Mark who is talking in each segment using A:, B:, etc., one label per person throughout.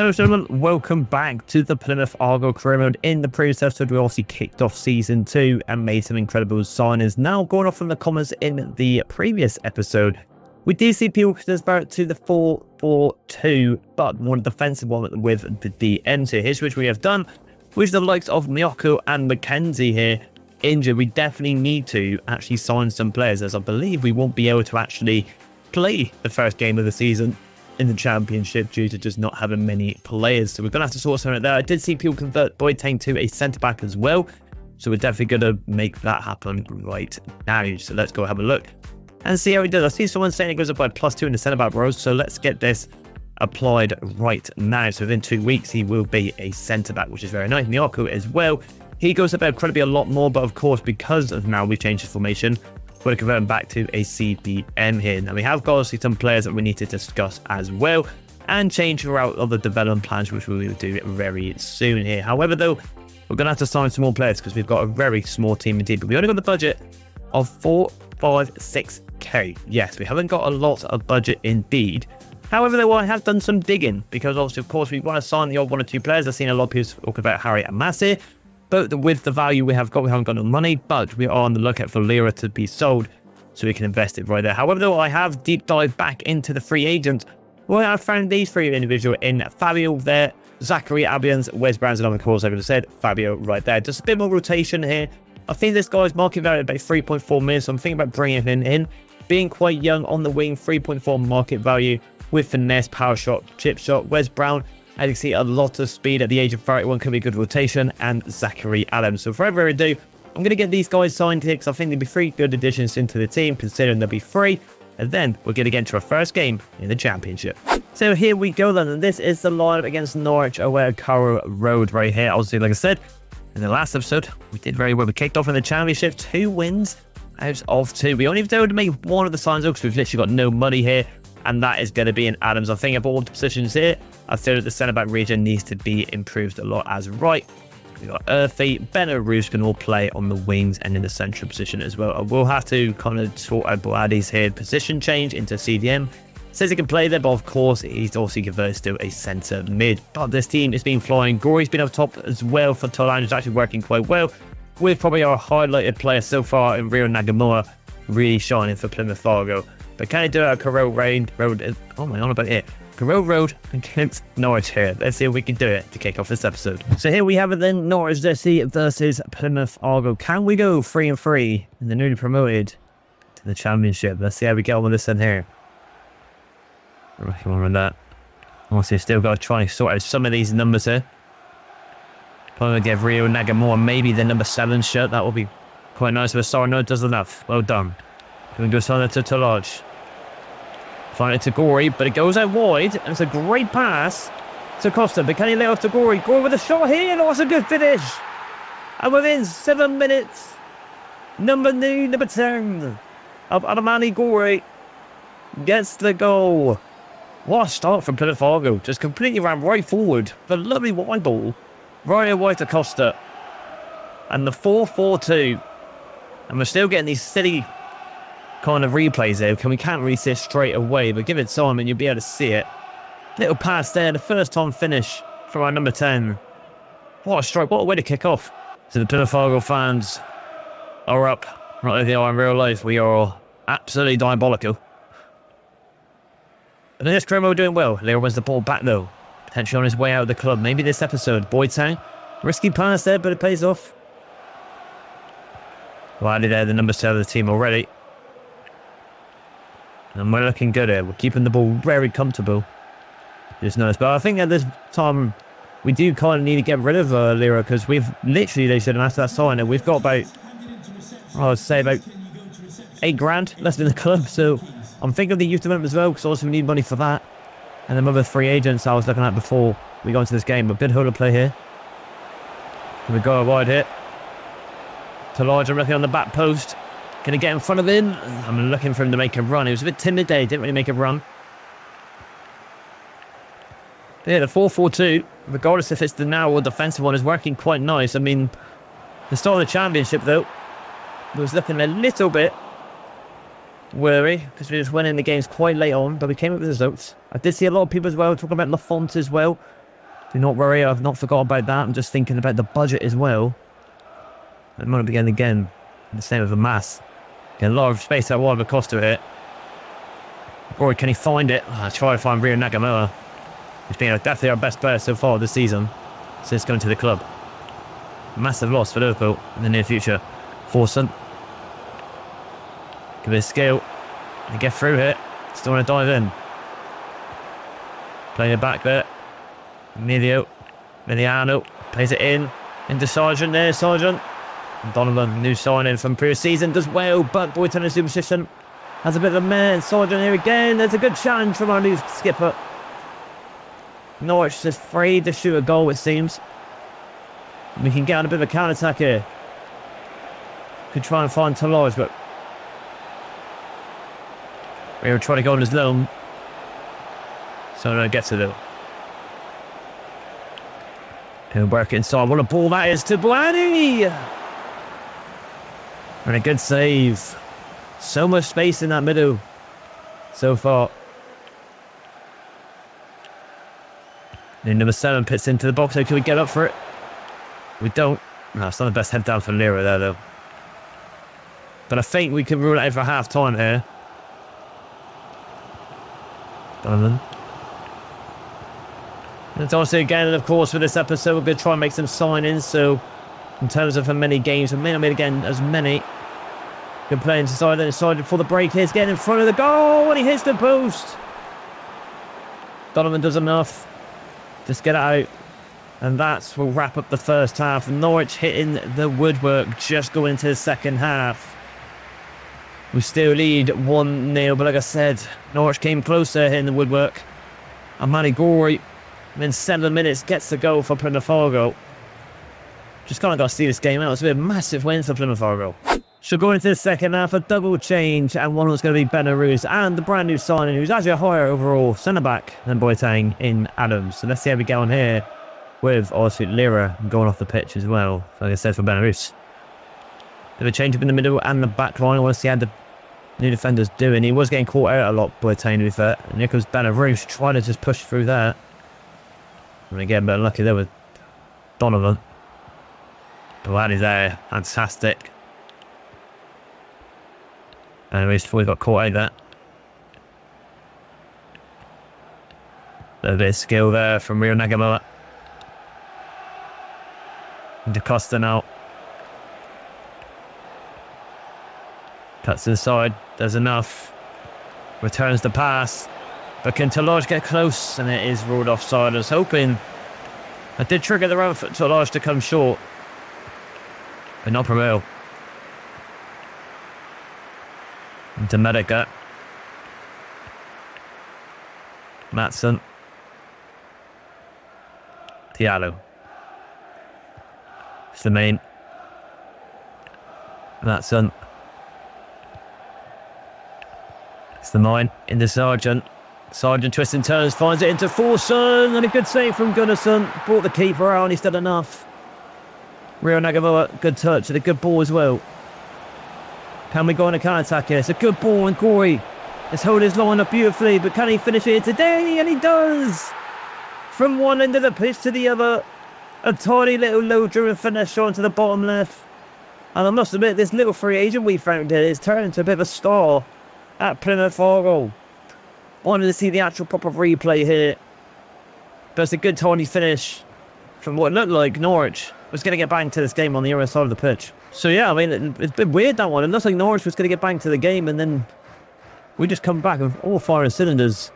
A: Hello gentlemen, welcome back to the Plymouth Argyle career mode. In the previous episode we obviously kicked off season 2 and made some incredible signings. Now going off from the comments in the previous episode, we do see people convert to the 4-4-2, but one defensive one with the ends here. Here's which we have done, with the likes of Miyako and McKenzie here injured. We definitely need to actually sign some players, as I believe we won't be able to actually play the first game of the season in the championship due to just not having many players. So we're going to have to sort something out there. I did see people convert Boateng to a centre-back as well, so we're definitely going to make that happen right now. So let's go have a look and see how he does. I see someone saying it goes up by +2 in the centre-back rows, so let's get this applied right now. So within 2 weeks he will be a centre-back, which is very nice. Miyako as well, he goes up incredibly a lot more, but of course because of now we've changed the formation, we're converting back to a CDM here. Now we have got obviously some players that we need to discuss as well and change throughout other development plans, which we will do very soon here. However though, we're going to have to sign some more players because we've got a very small team indeed, but we only got the budget of 456k. Yes, we haven't got a lot of budget indeed. However though, I have done some digging because obviously of course we want to sign the odd 1 or 2 players. I've seen a lot of people talk about Harry and Mass here. But with the value we have got, we haven't got no money, but we are on the lookout for Lira to be sold so we can invest it right there. However, though, I have deep dived back into the free agents. Well, I found these 3 individuals in Fabio there, Zachary Abians, Wes Browns, and of course, like I said, Fabio right there. Just a bit more rotation here. I think this guy's market value about 3.4 million, so I'm thinking about bringing him in. Being quite young on the wing, 3.4 market value with finesse, power shot, chip shot. Wes Brown, as you can see, a lot of speed at the age of 31 can be good rotation, and Zachary Adams. So whatever I do, I'm going to get these guys signed here because I think they'll be 3 good additions into the team, considering they'll be free. And then we're going to get into our first game in the championship. So here we go then, and this is the lineup against Norwich away at Carrow Road right here. Obviously, like I said, in the last episode, we did very well. We kicked off in the championship, 2 wins out of 2. We only have to make one of the signs though because we've literally got no money here. And that is going to be in Adams. I think of all the positions here, I feel that the centre-back region needs to be improved a lot as right. We've got Earthy, Ben and Roos can all play on the wings and in the central position as well. I will have to kind of sort out Boadi's here position change into CDM. Says he can play there, but of course he's also converted to a centre mid. But this team has been flying. Gory's been up top as well for Tolan, who's actually working quite well. With probably our highlighted player so far in Rio Nagamura, really shining for Plymouth Argyle. But can I do it at Carrow Road? Oh my god, about it. Carrow Road against Norwich here. Let's see if we can do it to kick off this episode. So here we have it then, Norwich versus Plymouth Argyle. Can we go 3-3 in the newly promoted to the championship? Let's see how we get on with this in here. Come on with that. Obviously, still got to try and sort out some of these numbers here. Probably give Rio Nagamura maybe the number 7 shirt. That will be quite nice. But Sarno does enough. Well done. Can we go sign it to Tolaj? Find it to Gory, but it goes out wide, and it's a great pass to Costa. But can he lay off to Gory? Gory with a shot here, and that's a good finish. And within 7 minutes, number 10 of Adamani Gory gets the goal. What a start from Plymouth Argyle. Just completely ran right forward. The lovely wide ball. Right away to Costa. And the 4-4-2. And we're still getting these silly kind of replays there. We can't really see it straight away, but give it time and you'll be able to see it. Little pass there, the first time finish from our number 10. What a strike, what a way to kick off. So the Plymouth Argyle fans are up right here in real life. We are absolutely diabolical. But in this Cremo we're doing well. Leo wins the ball back though. Potentially on his way out of the club. Maybe this episode. Boytown. Risky pass there, but it pays off. Wiley there, the number 7 of the team already. And we're looking good here. We're keeping the ball very comfortable. Just nice. But I think at this time, we do kind of need to get rid of Lira because we've literally, they said, after that sign, we've got about, I would say about 8 grand left in the club. So I'm thinking of the youth development as well because also we need money for that. And the other 3 agents I was looking at before we got into this game. A bit holder play here. Can we go wide here? To large, I'm looking on the back post. Can he get in front of him? I'm looking for him to make a run. He was a bit timid there. He didn't really make a run. But yeah, the 4-4-2, regardless if it's the narrow or defensive one, is working quite nice. I mean, the start of the championship, though, was looking a little bit worry because we was winning the games quite late on, but we came up with results. I did see a lot of people as well talking about Lafont as well. Do not worry, I've not forgot about that. I'm just thinking about the budget as well. It might begin again. The same with the mass. Get a lot of space out wide with Costa here. Or can he find it? I'll try to find Rio Nagamura. He's been definitely our best player so far this season. Since going to the club. Massive loss for Liverpool in the near future. Forson. Give it a skill. They get through here. Still want to dive in. Playing it back there. Emiliano plays it in. Into Sargent there, Sargent. Donovan, new signing from previous season, does well, but Boyton is superstition. Has a bit of a man. Sargent here again. There's a good challenge from our new skipper. Norwich is afraid to shoot a goal, it seems. We can get on a bit of a counter-attack here. Could try and find Talage, but we were trying to go on his loan. So no, gets it though. He'll work inside. What a ball that is to Blaney! And a good save. So much space in that middle so far. Then number 7 pits into the box. So can we get up for it? We don't. No, it's not the best head down for Lira there though. But I think we can rule it out for half time here. Donovan. And also again, of course, for this episode, we're going to try and make some signings. So, in terms of how many games, we may not make again as many. Good play inside, then decided for the break. Here's getting in front of the goal, and he hits the post. Donovan does enough. Just get it out. And that will wrap up the first half. Norwich hitting the woodwork, just going into the second half. We still lead 1-0, but like I said, Norwich came closer hitting the woodwork. And Manny Gorey, in 7 minutes, gets the goal for Plymouth Argyle. Just kind of got to see this game out. It's been a massive win for Plymouth Argyle. So going into the second half, a double change, and one was going to be Benarouz, and the brand new signing, who's actually a higher overall centre-back than Boateng in Adams. So let's see how we get on here with, obviously, Lira going off the pitch as well, like I said, for Benarouz. Bit of a change up in the middle and the back line. I want to see how the new defender's doing. He was getting caught out a lot, Boateng, to be fair. And here comes Benarouz trying to just push through there. And again, but lucky there with Donovan. Blaney's there, fantastic. And he's got caught out there. A bit of skill there from Rio Nagamura. Into Costa now. Cuts inside, does enough. Returns the pass. But can Talage get close? And it is ruled offside. I was hoping I did trigger the run for Talage to come short. But not prevail. Into Medica. Matson. Diallo. It's the main. Matson. It's the mine. Into Sargent. Sargent twists and turns, finds it into Forson, and a good save from Gunnarsson. Brought the keeper out, and he's done enough. Rio Nagamura, good touch and a good ball as well. Can we go on a counter-attack here? It's a good ball, and Corey has held his line up beautifully, but can he finish it today? And he does! From one end of the pitch to the other, a tiny little low-driven finesse shot into the bottom left. And I must admit, this little free agent we found here is turned into a bit of a star at Plymouth Argyle. Wanted to see the actual proper replay here. But it's a good tiny finish from what looked like Norwich was going to get banged to this game on the other side of the pitch. So yeah, I mean, it's been weird, that one. It looks like Norwich was going to get banged to the game, and then we just come back with all firing cylinders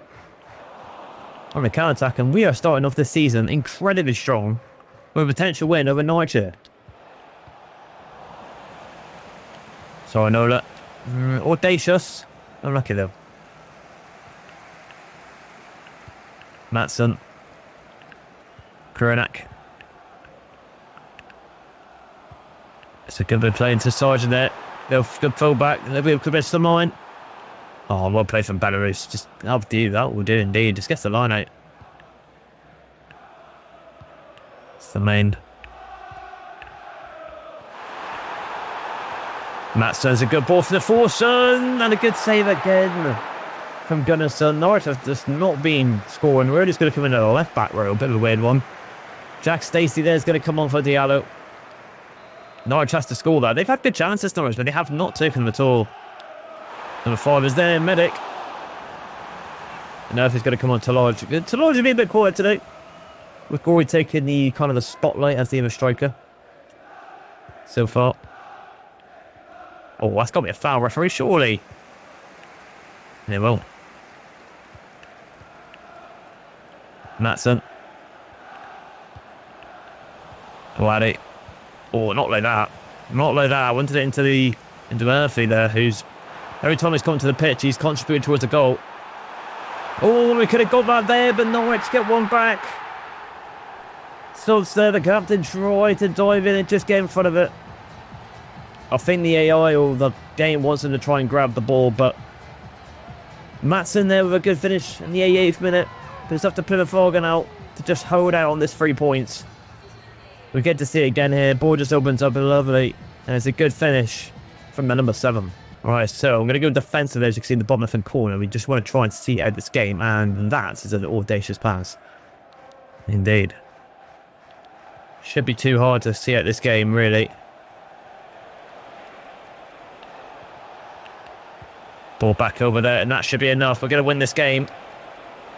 A: on the counter-attack, and we are starting off this season incredibly strong with a potential win over Norwich here. So I know that audacious. Unlucky though. Matson. Kuranak. It's a good bit play into Sargent there. Good fullback. Maybe could be some line. Oh, well played from Belarus. Just up to you. That will do indeed. Just gets the line out. It's the main. Matson's a good ball for the Forson, and a good save again from Gunnarsson. Norwich have just not been scoring. We're just going to come into the left back row. A bit of a weird one. Jack Stacey there's going to come on for Diallo. Norwich has to score there. They've had good chances, Norwich, but they have not taken them at all. Number 5 is there, Medic. And now if he's going to come on to Lodge. To Lodge has been a bit quiet today, with Gorey taking the kind of the spotlight as the other striker so far. Oh, that's got to be a foul, referee, surely. And it won't. Matson. Waddy. Oh, not like that. Not like that. I wanted it into Murphy there, who's every time he's come to the pitch, he's contributing towards the goal. Oh, we could have got that there, but Norwich get one back. Studs there, the captain tried to dive in and just get in front of it. I think the AI or the game wants him to try and grab the ball, but Matson there with a good finish in the 88th minute. But it's up to Plymouth Argyle now to just hold out on this 3 points. We get to see it again here. Ball just opens up lovely, and it's a good finish from the number 7. Alright, so I'm going to go defensive as you can see in the bottom left-hand corner. We just want to try and see out this game, and that is an audacious pass. Indeed. Should be too hard to see out this game, really. Ball back over there, and that should be enough. We're going to win this game.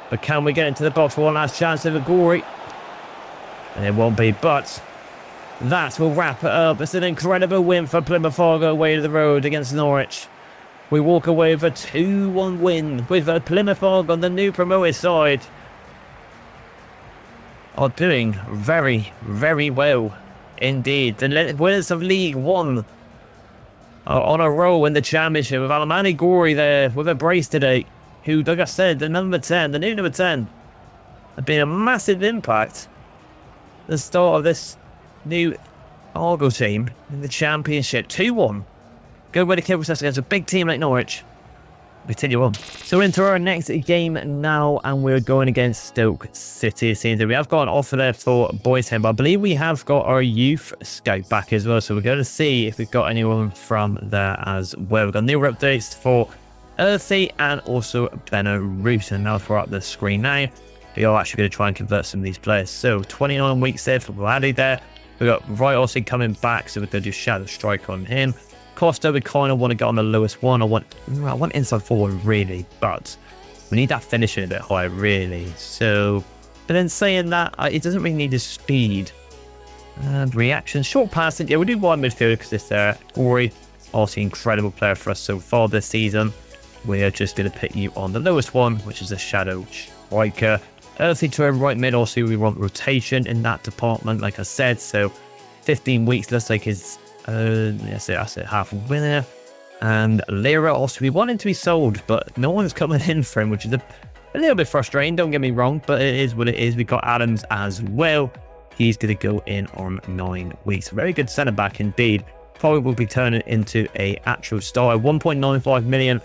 A: But can we get into the box for one last chance of a Gorey? And it won't be, but that will wrap it up. It's an incredible win for Plymouth Argyle away to the road against Norwich. We walk away with a 2-1 win with Plymouth Argyle on the new promoted side. Are doing very, very well indeed. The winners of League One are on a roll in the Championship with Alamani Gorey there with a brace today. Who, like I said, the number 10, the new number 10, have been a massive impact at the start of this new Argyle team in the Championship. 2-1. Good way to kill process against a big team like Norwich. Continue on. So we're into our next game now, and we're going against Stoke City. It seems that we have got an offer there for boys here, but I believe we have got our youth scout back as well. So we're going to see if we've got anyone from there as well. We've got new updates for Earthy and also Benno Root. And now throw up the screen now, we are actually going to try and convert some of these players. So 29 weeks there for Waddy there. We've got Right Austin coming back, so we're going to do Shadow Strike on him. Costa, we kind of want to get on the lowest one. I want inside forward really, but we need that finishing a bit higher really. So, but then saying that, it doesn't really need his speed. And reaction, short passing. Yeah, we do wide midfield because it's there. Gorey, also incredible player for us so far this season. We are just going to pick you on the lowest one, which is a Shadow Striker. Earthy to right mid, also we want rotation in that department, like I said. So 15 weeks looks like his that's it, half a winner. And Lira also, we want him to be sold, but no one's coming in for him, which is a little bit frustrating, don't get me wrong, but it is what it is. We've got Adams as well. He's going to go in on 9 weeks. Very good centre back indeed. Probably will be turning into a actual star. 1.95 million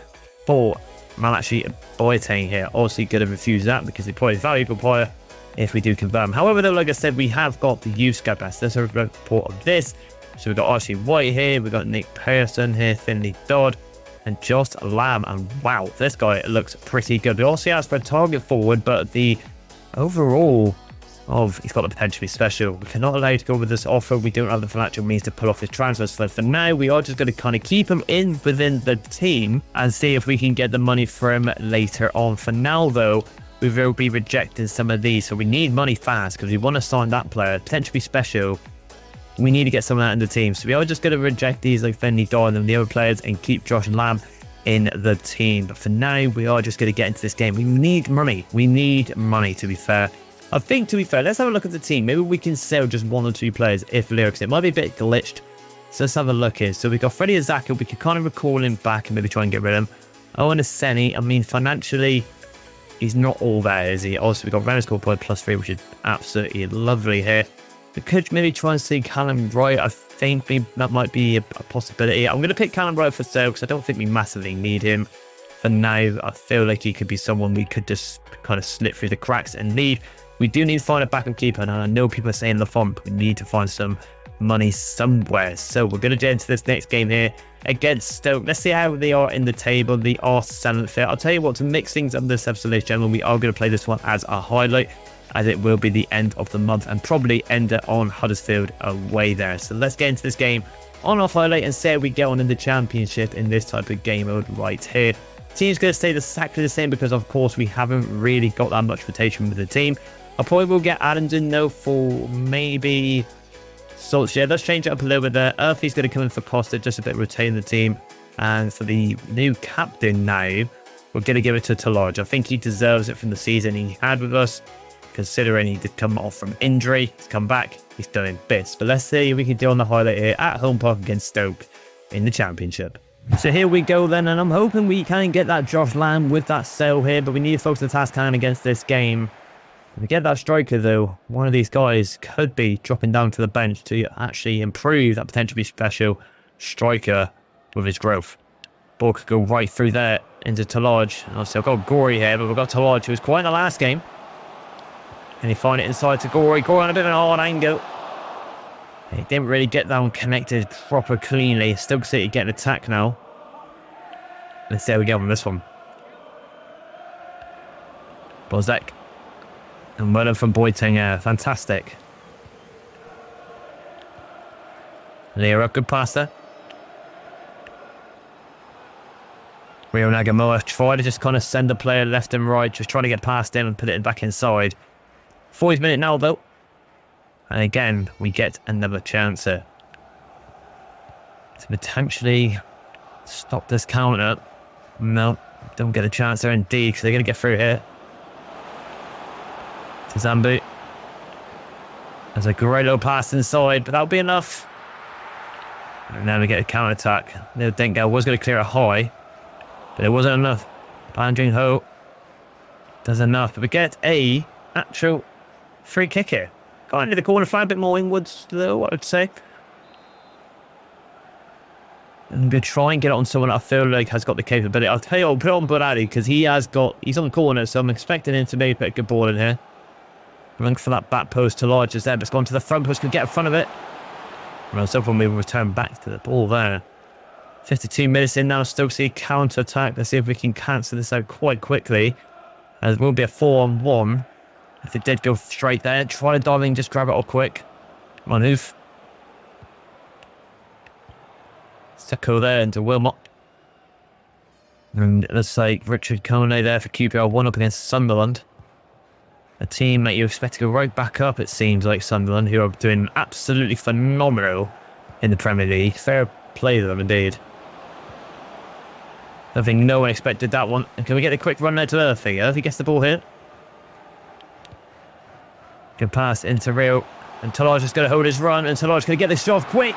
A: for Malachi Boateng here. Obviously going to refuse that because he's probably a valuable player if we do confirm. However, though, like I said, we have got the youth scout best. There's a report of this. So we've got Archie White here, we've got Nick Pearson here, Finley Dodd, and Josh Lamb. And wow, this guy looks pretty good. We also asked for a target forward, but the overall of he's got the potential to be special. We cannot allow you to go with this offer. We don't have the financial means to pull off his transfer. So for now, we are just going to kind of keep him in within the team and see if we can get the money for him later on. For now, though, we will be rejecting some of these. So we need money fast because we want to sign that player, potentially special. We need to get some of that in the team. So we are just going to reject these like Finley Dodd and the other players and keep Josh and Lamb in the team. But for now, we are just going to get into this game. We need money. We need money, to be fair. I think, to be fair, let's have a look at the team. Maybe we can sell just 1 or 2 players if lyrics. It might be a bit glitched. So let's have a look here. So we've got Freddie Azaka. We could kind of recall him back and maybe try and get rid of him. Owen Aseni. I mean, financially, he's not all there, is he? Also, we've got Renner's score point +3, which is absolutely lovely here. We could maybe try and see Callum Wright. I think that might be a possibility. I'm going to pick Callum Wright for sale because I don't think we massively need him. For now, I feel like he could be someone we could just kind of slip through the cracks and leave. We do need to find a backup keeper, and I know people are saying the font, but we need to find some money somewhere. So we're going to get into this next game here against Stoke. Let's see how they are in the table. They are selling fit. I'll tell you what, to mix things up this episode, ladies and gentlemen, we are going to play this one as a highlight. as it will be the end of the month and probably end it on Huddersfield away there. So let's get into this game on our highlight and see how we get on in the championship in this type of game mode right here. Team's going to stay exactly the same because of course we haven't really got that much rotation with the team. I probably will get Adams in though for maybe Solskjaer. Let's change it up a little bit there. Earthy's going to come in for Costa, just a bit retain the team. And for the new captain now, we're going to give it to Talaj. I think he deserves it from the season he had with us, considering he did come off from injury. He's come back, he's done in bits. But let's see if we can do on the highlight here at home park against Stoke in the championship. So here we go then, and I'm hoping we can get that Josh Lamb with that sale here, but we need to focus the task hand against this game. If we get that striker though, one of these guys could be dropping down to the bench to actually improve that potentially special striker with his growth. Ball could go right through there into Talaj. Obviously I've got Gory here, but we've got Talaj who was quite in the last game. And he find it inside to Gory. Gory on a bit of an hard angle. He didn't really get that one connected proper cleanly. Stoke City getting attack now. Let's see how we go on this one. Bozek. And well done from Boyting. Fantastic. Lira, good pass there. Rio Nagamoa tried to just kind of send the player left and right, just trying to get past him and put it back inside. 40th minute now though. And again, we get another chance here to potentially stop this counter. No, don't get a chance there indeed, because they're going to get through here. To Zambu. There's a great little pass inside, but that'll be enough. And now we get a counter attack. No, Dengal was going to clear a high, but it wasn't enough. Ban Jing Ho does enough, but we get a actual free kick here. Got into the corner flag, a bit more inwards though, I would say. And we'll try and get it on someone I feel like has got the capability. I'll tell you, I'll put it on Buradi because he's on the corner, so I'm expecting him to maybe put a good ball in here. Running for that back post to Lodge is there, but it's gone to the front post, could get in front of it. Well, so we will return back to the ball there. 52 minutes in now, still see counter attack. Let's see if we can cancel this out quite quickly. As it will be a 4-on-1. If it did go straight there, try to dive in, just grab it all quick. Come on, move. Seko there into Wilmot. And it looks like Richard Coney there for QPR, 1 up against Sunderland. A team that you expect to go right back up, it seems like Sunderland, who are doing absolutely phenomenal in the Premier League. Fair play to them indeed. I think no one expected that one. And can we get a quick run there to Earthy? Earthy gets the ball here. Good pass into Rio. And Talaj is going to hold his run. And Talaj going to get this off quick.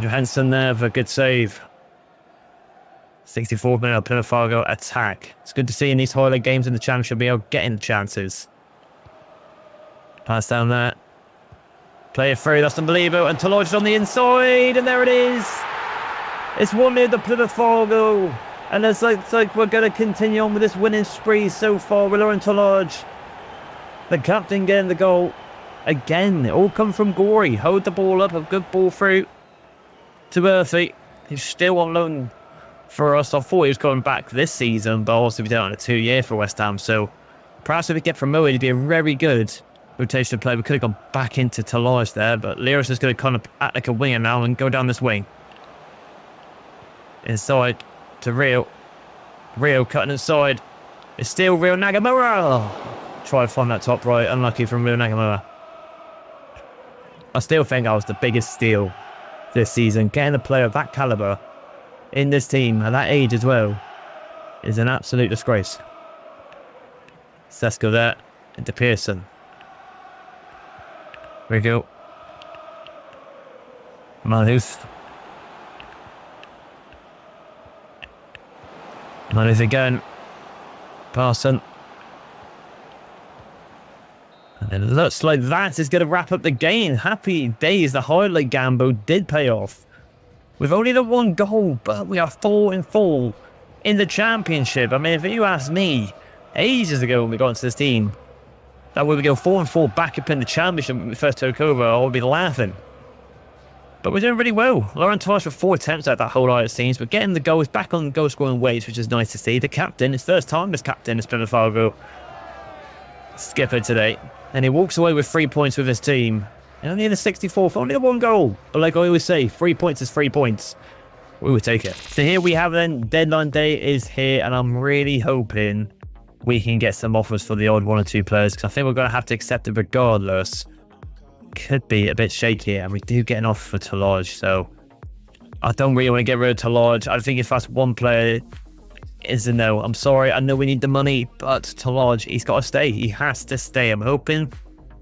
A: Johansson there for a good save. 64th minute of Plymouth Argyle attack. It's good to see in these highlight games in the championship be able to get in chances. Pass down there. Play it through, that's unbelievable. And Talaj is on the inside. And there it is. It's 1-0 to Plymouth Argyle. And it's like we're going to continue on with this winning spree so far with Lauren Talaj. The captain getting the goal. Again, it all come from Gory. Hold the ball up, a good ball through to Earthy. He's still on loan for us. I thought he was going back this season, but also we did it on a 2-year for West Ham. So perhaps if we get promoted, it'd be a very good rotation play. We could have gone back into Talaj there, but Liris is going to kind of act like a winger now and go down this wing. Inside to Rio. Rio cutting inside. It's still Rio Nagamura. Try to find that top right. Unlucky from Rio Nagamura. I still think that was the biggest steal this season. Getting a player of that calibre in this team at that age as well is an absolute disgrace. Sesko there into Pearson. Here we go. Manus. Manus again. Parson. And it looks like that is going to wrap up the game. Happy days. The highlight gamble did pay off. We've only the 1 goal, but we are 4-4 in the championship. I mean, if you ask me, ages ago when we got into this team, that we would go 4-4 back up in the championship when we first took over, I would be laughing. But we're doing really well. Lauren Tosh with 4 attempts at that whole lot, it seems, but getting the goals back on goal scoring ways, which is nice to see. The captain, his first time as captain, has been a Fargo. skipper today. And he walks away with 3 points with his team. And only in the 64th, only 1 goal. But like I always say, 3 points is 3 points. We will take it. So here we have then, deadline day is here, and I'm really hoping we can get some offers for the odd 1 or 2 players, because I think we're going to have to accept it regardless. Could be a bit shaky, and we do get an offer for Talaj, so I don't really want to get rid of Talaj. I think if that's one player, is a no. I'm sorry, I know we need the money, but Talaj, he's got to stay. He has to stay. I'm hoping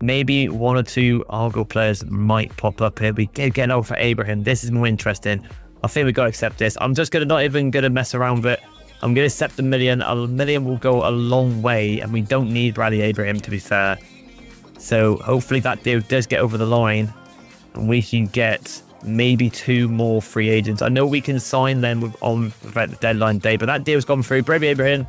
A: maybe 1 or 2 Argyle players might pop up here. We did get an offer for Abraham. This is more interesting. I think we got to accept this. I'm just not even going to mess around with it. I'm going to accept $1 million. $1 million will go a long way, and we don't need Bradley Abraham, to be fair. So hopefully that deal does get over the line, and we can get maybe 2 more free agents. I know we can sign them on the deadline day, but that deal's gone through. Bradley Abraham,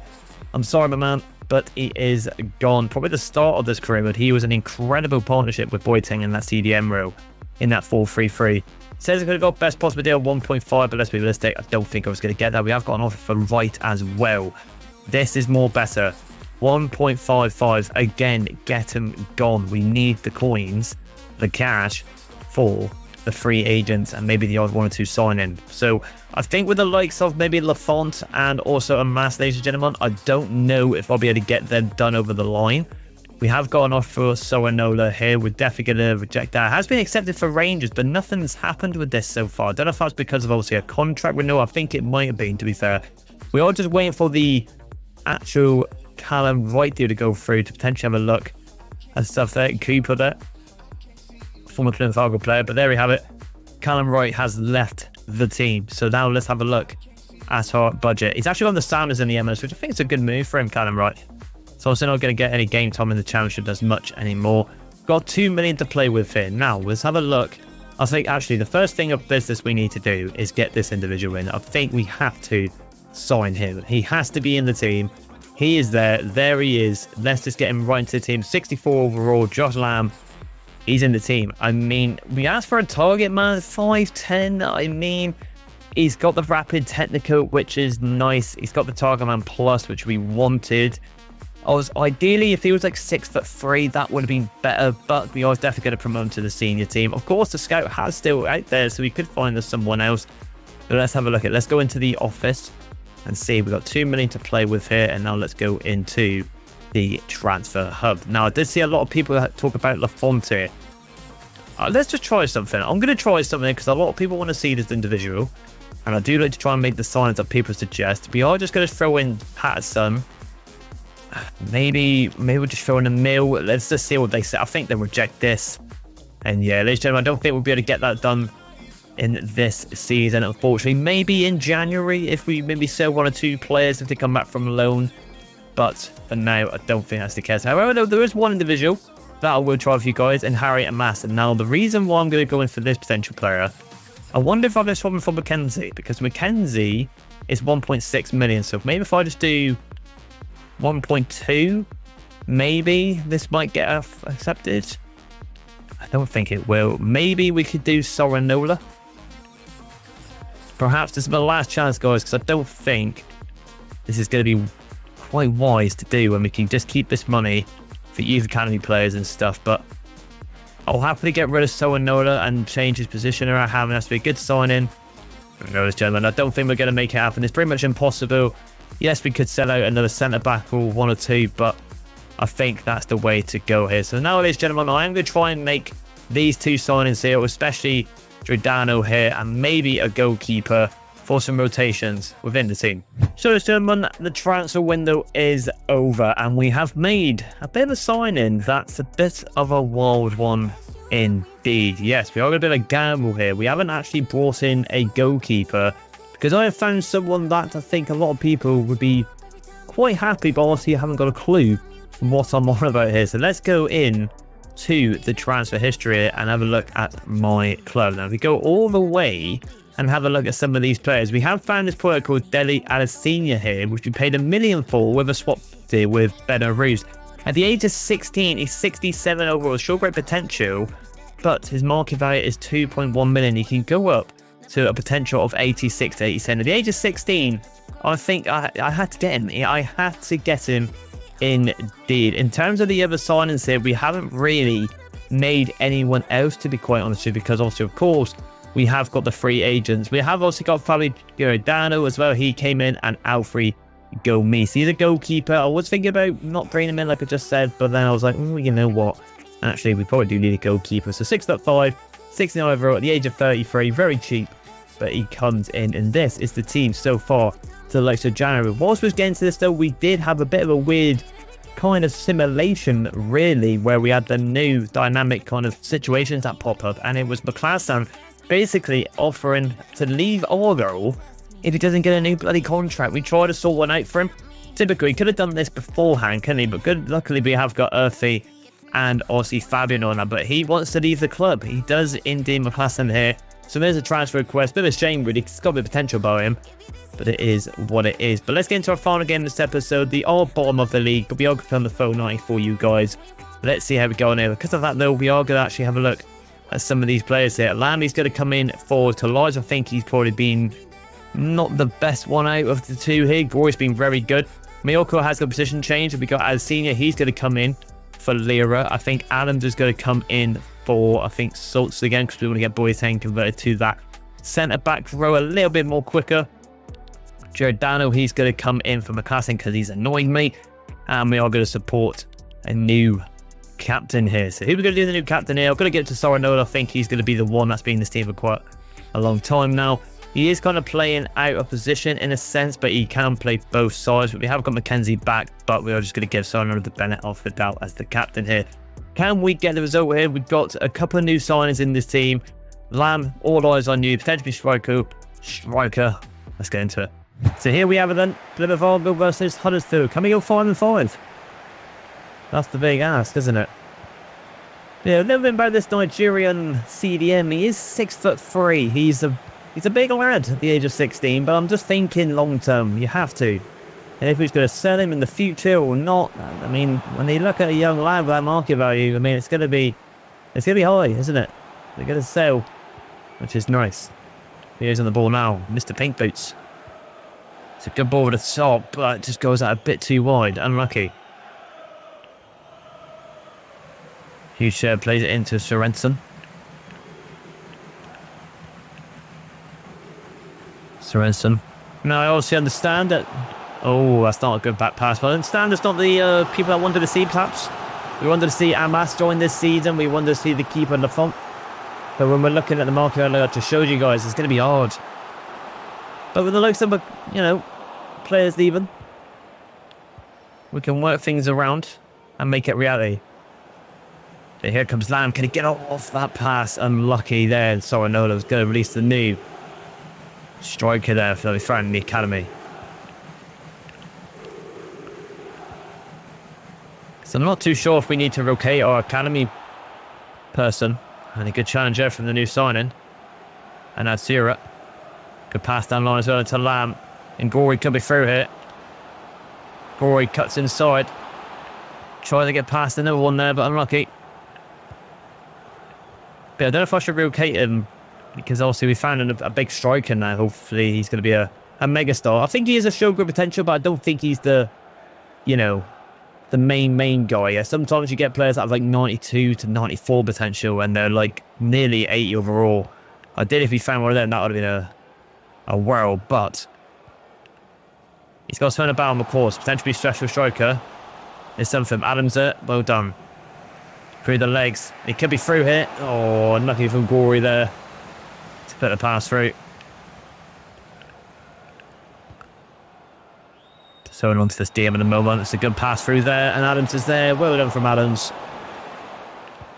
A: I'm sorry, my man, but he is gone. Probably the start of this career, but he was an incredible partnership with Boateng in that CDM row in that 4-3-3. Says I could have got best possible deal 1.5, but let's be realistic. I don't think I was going to get that. We have got an offer for Wright as well. This is more better. 1.55. Again, get him gone. We need the coins, the cash for the free agents, and maybe the odd 1 or 2 sign-in. So I think with the likes of maybe Lafont and also a Mass, ladies and gentlemen, I don't know if I'll be able to get them done over the line. We have got an offer for Soranola here. We're definitely going to reject that. It has been accepted for Rangers, but nothing's happened with this so far. I don't know if that's because of obviously a contract renewal. I think it might have been, to be fair. We are just waiting for the actual Callum Wright deal to go through to potentially have a look at stuff there. Cooper there, former Plymouth Argyle player, but there we have it. Callum Wright has left the team. So now let's have a look at our budget. He's actually on the Sounders in the MLS, which I think is a good move for him, Callum Wright. So also not going to get any game time in the championship as much anymore. Got 2 million to play with here. Now let's have a look. I think actually the first thing of business we need to do is get this individual in. I think we have to sign him. He has to be in the team. He is there. There he is. Let's just get him right into the team. 64 overall. Josh Lamb. He's in the team. I mean, we asked for a target man. 5'10". I mean, he's got the rapid technical, which is nice. He's got the target man plus, which we wanted. Ideally, if he was like 6'3", that would have been better, but we are definitely going to promote him to the senior team. Of course, the scout has still out there, so we could find us someone else. But let's have a look at it. Let's go into the office and see. We've got 2 million to play with here, and now let's go into the transfer hub. Now, I did see a lot of people talk about Lafont here. Let's just try something. I'm going to try something because a lot of people want to see this individual, and I do like to try and make the signs that people suggest. We are just going to throw in Patterson. Maybe we'll just throw in a mill. Let's just see what they say. I think they'll reject this. And yeah, ladies and gentlemen, I don't think we'll be able to get that done in this season, unfortunately. Maybe in January, if we maybe sell 1 or 2 players if they come back from loan. But for now, I don't think that's the case. However, there is one individual that I will try with you guys, and Harry and Mass. And now the reason why I'm going to go in for this potential player, I wonder if I'll just swap him for Mackenzie, because Mackenzie is 1.6 million. So maybe if I just do 1.2, maybe this might get accepted. I don't think it will. Maybe we could do Soranola. Perhaps this is my last chance, guys, because I don't think this is going to be quite wise to do, and we can just keep this money for youth academy players and stuff. But I'll happily get rid of Soranola and change his position around. Having has to be a good sign-in. Ladies and gentlemen, I don't think we're going to make it happen. It's pretty much impossible. Yes, we could sell out another centre-back or 1 or 2, but I think that's the way to go here. So now, ladies and gentlemen, I am going to try and make these 2 signings here, especially Giordano here, and maybe a goalkeeper for some rotations within the team. So, ladies and gentlemen, the transfer window is over, and we have made a bit of a signing that's a bit of a wild one indeed. Yes, we are going to do a gamble here. We haven't actually brought in a goalkeeper, because I have found someone that I think a lot of people would be quite happy, but obviously I haven't got a clue from what I'm on about here. So let's go in to the transfer history and have a look at my club. Now, if we go all the way and have a look at some of these players, we have found this player called Deli Adesina here, which we paid $1 million for with a swap deal with Belarus. At the age of 16, he's 67 overall, showed great potential, but his market value is 2.1 million. He can go up to a potential of 86 to 87. At the age of 16, I think I had to get him. I had to get him indeed. In terms of the other signings here, we haven't really made anyone else, to be quite honest with you, because also, of course, we have got the free agents. We have also got Fabio Dano as well. He came in, and Alfred Gomes. He's a goalkeeper. I was thinking about not bringing him in, like I just said, but then I was like, you know what? Actually, we probably do need a goalkeeper. So 6'5", 69 overall at the age of 33. Very cheap, but he comes in, and this is the team so far to the likes of January. Whilst we was getting to this, though, we did have a bit of a weird kind of simulation, really, where we had the new dynamic kind of situations that pop up, and it was McClassen basically offering to leave Argyle if he doesn't get a new bloody contract. We tried to sort one out for him. Typically, he could have done this beforehand, couldn't he? But luckily, we have got Earthy and obviously Fabian on that, but he wants to leave the club. He does indeed, McClassen here. So there's a transfer request. Bit of a shame, really. It's got a bit of potential by him, but it is what it is. But let's get into our final game in this episode. The bottom of the league, but we are going to on the phone 90 for you guys. Let's see how we go on here. Because of that, though, we are going to actually have a look at some of these players here. Lamley's going to come in for Tolage. I think he's probably been not the best one out of the two here. Gore's been very good. Miyoko has got a position change. We got as senior. He's going to come in for Lira. I think Adams is going to come in for, I think, Salts again, because we want to get Boyateng converted to that centre back row a little bit more quicker. Giordano, he's going to come in for McClassen because he's annoying me. And we are going to support a new captain here. So who are we going to do the new captain here? I'm going to get to Soranola. I think he's going to be the one that's been in this team for quite a long time now. He is kind of playing out of position in a sense, but he can play both sides. But we have got Mackenzie back, but we are just going to give Soranola the benefit of the doubt as the captain here. Can we get the result here? We've got a couple of new signings in this team. Lamb, all eyes on you. Potentially Striker. Let's get into it. So here we have it then. Plymouth Argyle versus Huddersfield. Can we go 5-5? That's the big ask, isn't it? Yeah, a little bit about this Nigerian CDM. He is 6'3". He's a big lad at the age of 16, but I'm just thinking long term. You have to. And if he's going to sell him in the future or not, I mean, when you look at a young lad with that market value, I mean, it's going to be high, isn't it? They're going to sell, which is nice. Here's on the ball now, Mr. Pink Boots. It's a good ball with a top, but it just goes out a bit too wide. Unlucky. Huge share plays it into Sorensen. Now, I obviously understand that. Oh, that's not a good back pass. But I understand it's not the people I wanted to see, perhaps. We wanted to see Amas join this season. We wanted to see the keeper in the front. But when we're looking at the market, like I just showed you guys, it's going to be hard. But with the likes of, players leaving, we can work things around and make it reality. But here comes Lamb. Can he get off that pass? Unlucky there. Soranola was going to release the new striker there for the friend in the academy. So I'm not too sure if we need to rotate our academy person. And a good challenger from the new signing. And Adsira. Good pass down line as well into Lamb. And Gory could be through here. Gory cuts inside. Trying to get past another one there, but unlucky. But I don't know if I should rotate him, because obviously we found a big striker now. Hopefully he's going to be a mega star. I think he has a show good potential, but I don't think he's the main guy. Yeah, sometimes you get players that have like 92 to 94 potential and they're like nearly 80 overall. I did if he found one of them, that would have been a whirl, but he's got to turn about on the course. Potentially stressful striker. There's something. Adams there. Well done. Through the legs. He could be through here. Oh, unlucky from Gory there to put the pass through. So on to this DM in the moment. It's a good pass through there, and Adams is there. Well done from Adams.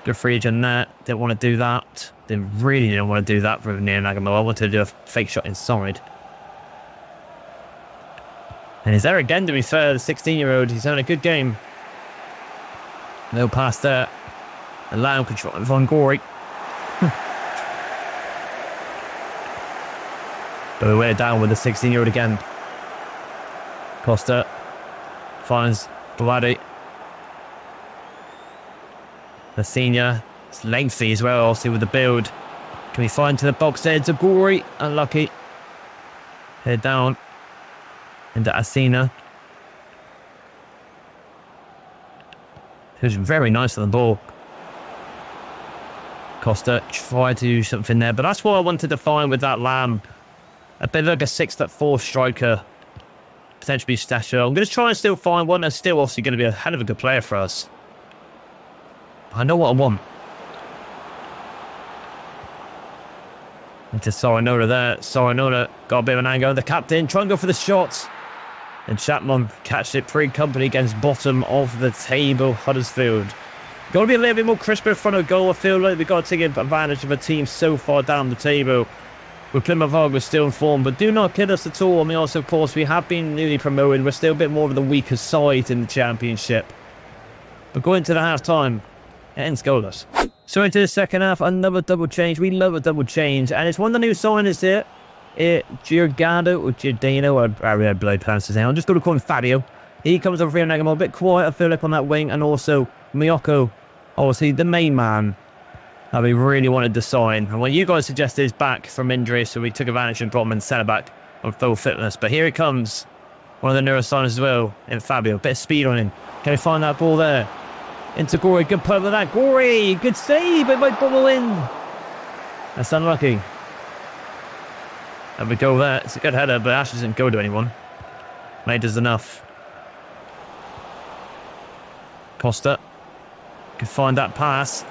A: Good free agent there. Didn't want to do that. Really didn't want to do that for near Nagamo. I wanted to do a fake shot inside. And he's there again, to be fair. The 16-year-old, he's having a good game. No pass there. Allow control of Von Gory. But we're down with the 16-year-old again. Costa finds Blady. The senior. It's lengthy as well, obviously, with the build. Can we find to the box there? To Gory. Unlucky. Head down into Asina. was very nice on the ball. Costa tried to do something there, but that's what I wanted to find with that Lamb. A bit like a 6'4" striker. Potentially stature. I'm going to try and still find one that's still obviously going to be a hell of a good player for us. I know what I want. Into Sorinola there. Sorinola got a bit of an angle. The captain trying to go for the shots. And Chapman catched it pretty company against bottom of the table, Huddersfield. Got to be a little bit more crisper in front of goal. I feel like we've got to take advantage of a team so far down the table. With Plymouth Argyle still in form, but do not kid us at all. I mean, also, of course, we have been newly promoted. We're still a bit more of the weaker side in the Championship. But going to the half-time, it ends goalless. So into the second half, another double change. We love a double change. And it's one of the new signings here. Giordano or Giordano, I really bloody pronounce his name. I'm just going to call him Fabio. He comes over here and a bit quiet, I feel like, on that wing. And also, Miyoko, obviously, the main man that we really wanted to sign. And when you guys suggested he's back from injury, so we took advantage and brought him in centre-back on full fitness. But here he comes. One of the newer signers as well, in Fabio. Bit of speed on him. Can he find that ball there? Into Gorey. Good punt with that. Gorey! Good save, but it might bubble in. That's unlucky. And we go there. It's a good header, but Ash doesn't go to anyone. Made us enough. Costa. Could find that pass.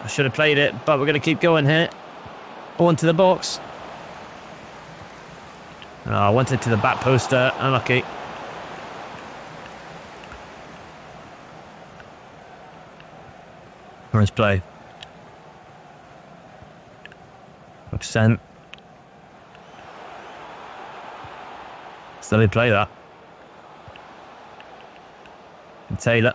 A: I should have played it, but we're going to keep going here. On to the box. Oh, I wanted to the back post there. Unlucky. Nice play. Accent. Still did play that. And Taylor.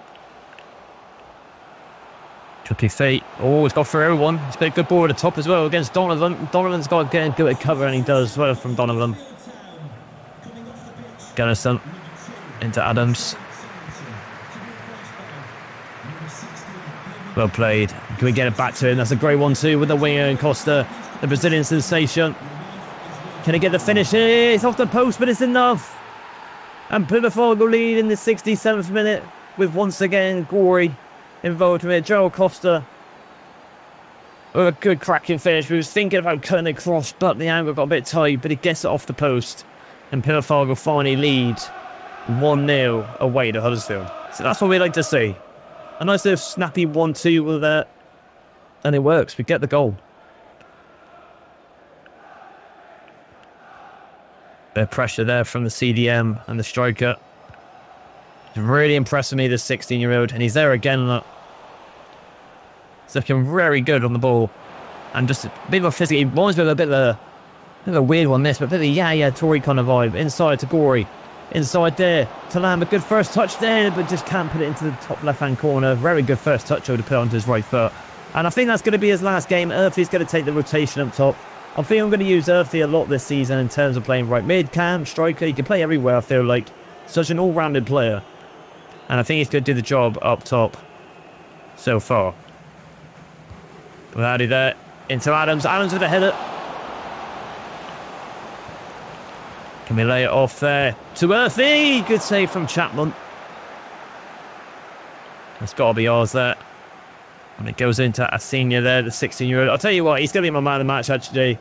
A: Tricky feet. Oh, it's got through everyone. It's been a good ball at the top as well against Donovan. Donovan's got to get good at cover, and he does well from Donovan. Gunnison into Adams. Well played. Can we get it back to him? That's a great one too with the winger and Costa, the Brazilian sensation. Can he get the finish? It's off the post, but it's enough. And Plymouth Argyle lead in the 67th minute with once again Gorey involved with Joel Costa. With a good cracking finish. We was thinking about cutting it across, but the angle got a bit tight, but he gets it off the post. And Plymouth Argyle finally lead 1-0 away to Huddersfield. So that's what we like to see. A nice little snappy 1-2 with that. And it works. We get the goal. Bit of pressure there from the CDM and the striker. It's really impressing me, this 16-year-old. And he's there again. Look. He's looking very good on the ball. And just a bit more physical. He reminds me of a bit of a weird one, this, but a bit of a yeah, Tory kind of vibe. Inside to Gorey. Inside there to Lamb. A good first touch there, but just can't put it into the top left-hand corner. Very good first touch to put onto his right foot. And I think that's going to be his last game. Earthy's going to take the rotation up top. I think I'm going to use Earthy a lot this season in terms of playing right mid, cam, striker. He can play everywhere, I feel like. Such an all-rounded player. And I think he's going to do the job up top so far. Without it there. Into Adams. Adams with a header. Can we lay it off there to Earthy? Good save from Chapman. That's got to be ours there. And it goes into a senior there, the 16-year-old. I'll tell you what, he's going to be my man of the match, actually.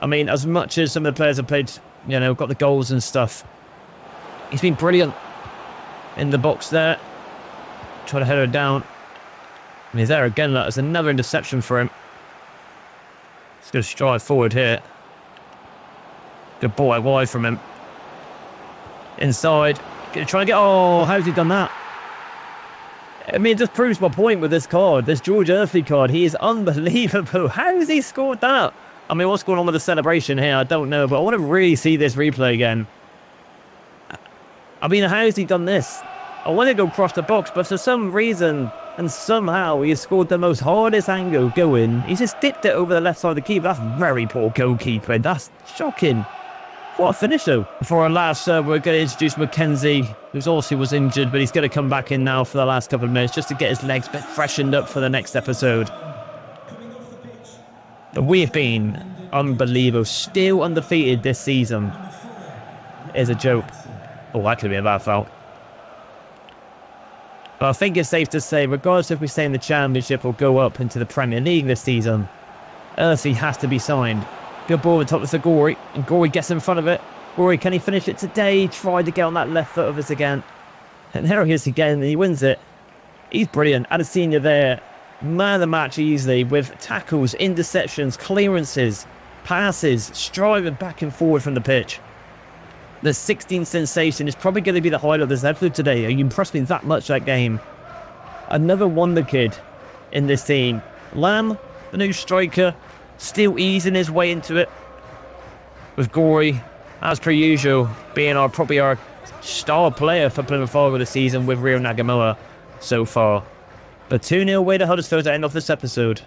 A: I mean, as much as some of the players have played, you know, got the goals and stuff, he's been brilliant in the box there. Try to head her down. And he's there again. Look, there's another interception for him. He's going to stride forward here. Good ball out wide from him. Inside. Gonna try and get... Oh, how's he done that? I mean, it just proves my point with this card. This George Earthy card. He is unbelievable. How has he scored that? I mean, what's going on with the celebration here? I don't know, but I want to really see this replay again. I mean, how has he done this? I want to go across the box, but for some reason and somehow he has scored the most hardest angle going. He's just dipped it over the left side of the keeper. That's very poor goalkeeping. That's shocking. What a finish, though. For our last serve, we're going to introduce Mackenzie, who's also was injured, but he's going to come back in now for the last couple of minutes just to get his legs a bit freshened up for the next episode. But we have been unbelievable. Still undefeated this season. Is a joke. Oh, that could be a bad foul. But I think it's safe to say, regardless if we stay in the Championship or go up into the Premier League this season, Earthy has to be signed. Good ball on top of Gory, and Gory gets in front of it. Gory, can he finish it today? He tried to get on that left foot of us again. And there he is again, and he wins it. He's brilliant. Adesina there. Man of the match easily with tackles, interceptions, clearances, passes, striving back and forward from the pitch. The 16 sensation is probably going to be the highlight of this episode today. You impressed me that much that game. Another wonder kid in this team. Lamb, the new striker, still easing his way into it. With Gory, as per usual, being probably our star player for Plymouth Argyle this season with Rio Nagamoa so far. But 2-0 away to Huddersfield to end off this episode.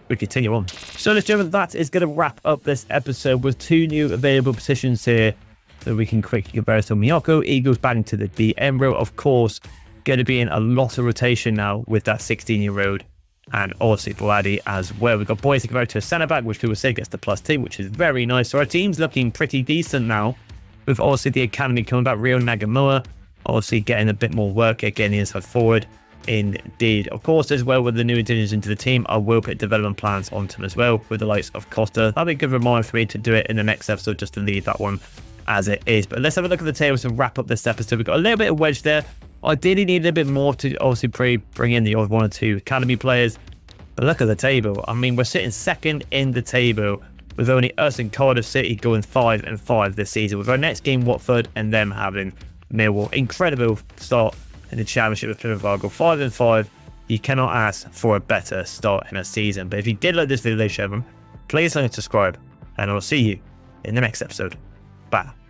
A: We continue on. So, ladies and gentlemen, that is going to wrap up this episode with 2 new available positions here. So we can quickly compare to Miyako. Eagles back into the BM row, of course. Going to be in a lot of rotation now with that 16-year-old. And also Vladi as well. We've got boys to convert to a centre-back, which people say gets the +2, which is very nice. So our team's looking pretty decent now. With also the academy coming back, Rio Nagamoa. Obviously getting a bit more work at getting the inside forward. Indeed. Of course, as well, with the new additions into the team, I will put development plans onto them as well with the likes of Costa. That'll be a good reminder for me to do it in the next episode, just to leave that one as it is. But let's have a look at the tables and wrap up this episode. We've got a little bit of wedge there. Ideally need a bit more to obviously bring in the odd 1 or 2 academy players. But look at the table. I mean, we're sitting second in the table with only us and Cardiff City going 5-5 this season. With our next game, Watford, and them having Millwall. Incredible start in the Championship with Plymouth Argyle. 5-5. You cannot ask for a better start in a season. But if you did like this video, ladies and gentlemen, please like and subscribe. And I'll see you in the next episode. Bye.